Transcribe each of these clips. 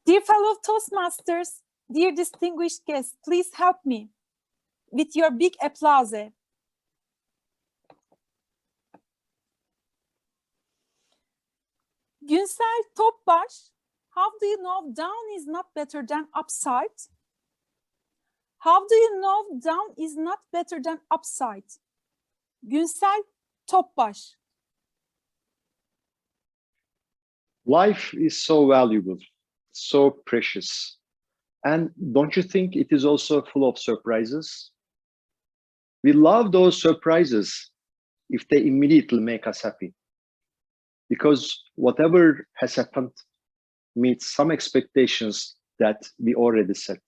Dear fellow Toastmasters, dear distinguished guests, please help me with your big applause. Gunsel, Topbas, how do you know down is not better than upside? How do you know down is not better than upside? Gunsel, Topbas. Life is so valuable, so precious. And don't you think it is also full of surprises? We love those surprises if they immediately make us happy. Because whatever has happened meets some expectations that we already set.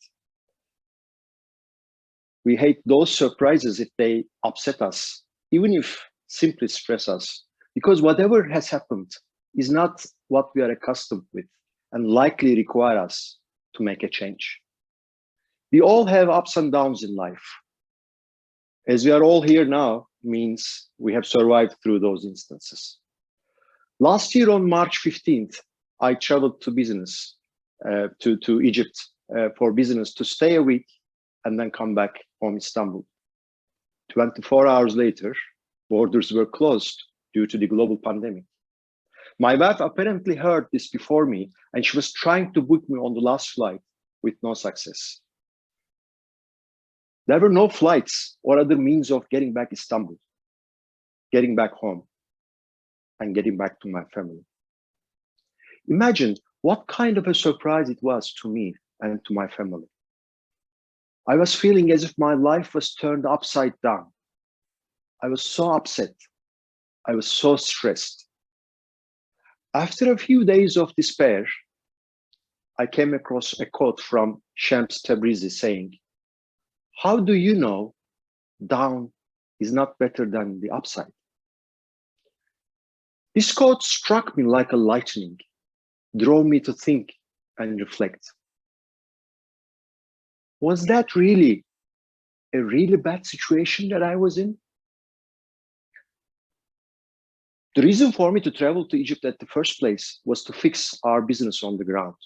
We hate those surprises if they upset us, even if simply stress us, because whatever has happened is not what we are accustomed with and likely require us to make a change. We all have ups and downs in life. As we are all here now means we have survived through those instances. Last year on March 15th, I traveled to business, to Egypt for business to stay a week and then come back home Istanbul. 24 hours later, borders were closed due to the global pandemic. My wife apparently heard this before me, and she was trying to book me on the last flight with no success. There were no flights or other means of getting back Istanbul, getting back home, and getting back to my family. Imagine what kind of a surprise it was to me and to my family. I was feeling as if my life was turned upside down. I was so upset. I was so stressed. After a few days of despair, I came across a quote from Shams Tabrizi saying, "How do you know down is not better than the upside?" This quote struck me like a lightning, drove me to think and reflect. Was that really a really bad situation that I was in? The reason for me to travel to Egypt at the first place was to fix our business on the ground.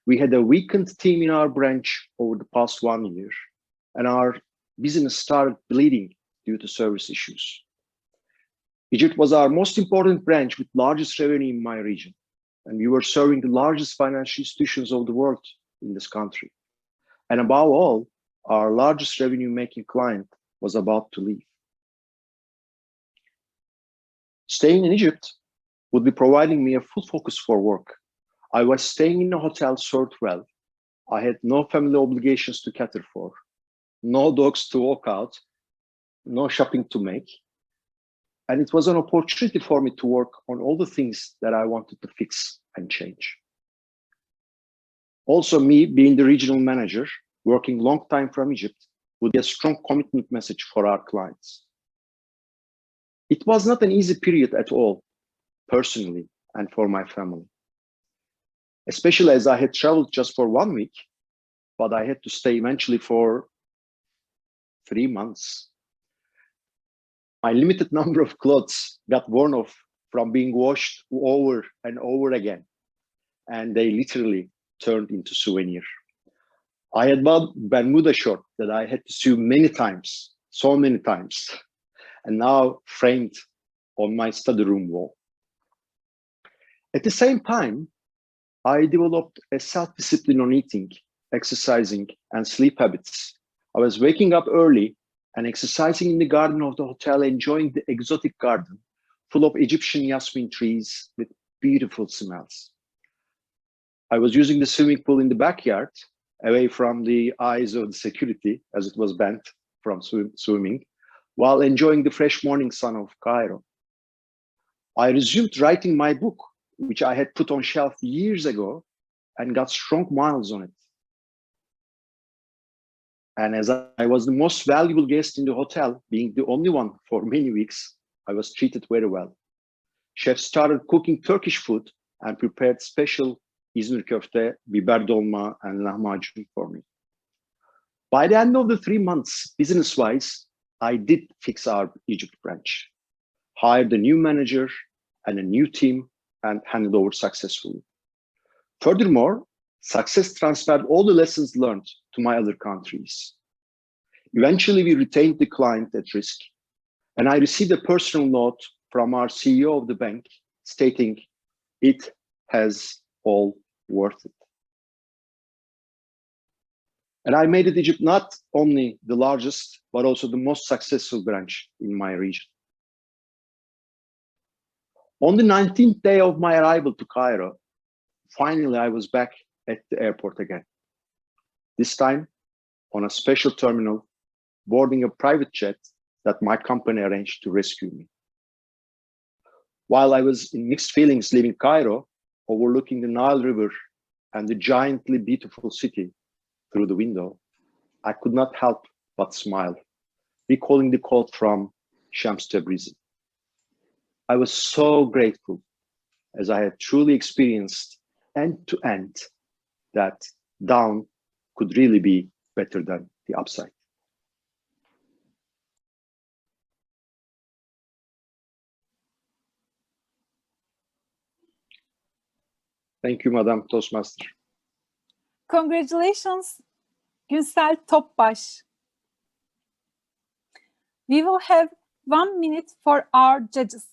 We had a weakened team in our branch over the past 1 year, and our business started bleeding due to service issues. Egypt was our most important branch with largest revenue in my region, and we were serving the largest financial institutions of the world in this country. And above all, our largest revenue-making client was about to leave. Staying in Egypt would be providing me a full focus for work. I was staying in a hotel served well. I had no family obligations to cater for, no dogs to walk out, no shopping to make. And it was an opportunity for me to work on all the things that I wanted to fix and change. Also, me being the regional manager, working long time from Egypt, would be a strong commitment message for our clients. It was not an easy period at all, personally and for my family. Especially as I had traveled just for 1 week, but I had to stay eventually for 3 months. My limited number of clothes got worn off from being washed over and over again, and they literally turned into souvenir. I had bought Bermuda short that I had to sew many times, so many times, and now framed on my study room wall. At the same time, I developed a self-discipline on eating, exercising, and sleep habits. I was waking up early and exercising in the garden of the hotel, enjoying the exotic garden full of Egyptian jasmine trees with beautiful smells. I was using the swimming pool in the backyard, away from the eyes of the security as it was banned from swimming, while enjoying the fresh morning sun of Cairo. I resumed writing my book, which I had put on shelf years ago, and got strong miles on it. And as I was the most valuable guest in the hotel, being the only one for many weeks, I was treated very well. Chefs started cooking Turkish food and prepared special İzmir köfte, biber dolma, and lahmacun for me. By the end of the 3 months, business-wise, I did fix our Egypt branch, hired a new manager and a new team, and handed over successfully. Furthermore, Success transferred all the lessons learned to my other countries. Eventually, we retained the client at risk, and I received a personal note from our CEO of the bank stating it has all worth it. And I made it Egypt not only the largest, but also the most successful branch in my region. On the 19th day of my arrival to Cairo, finally I was back at the airport again. This time on a special terminal, boarding a private jet that my company arranged to rescue me. While I was in mixed feelings leaving Cairo, overlooking the Nile River and the giantly beautiful city through the window, I could not help but smile, recalling the quote from Shams Tabrizi. I was so grateful as I had truly experienced end-to-end that down could really be better than the upside. Thank you, Madam Toastmaster. Congratulations, Gunsel Topbas. We will have 1 minute for our judges.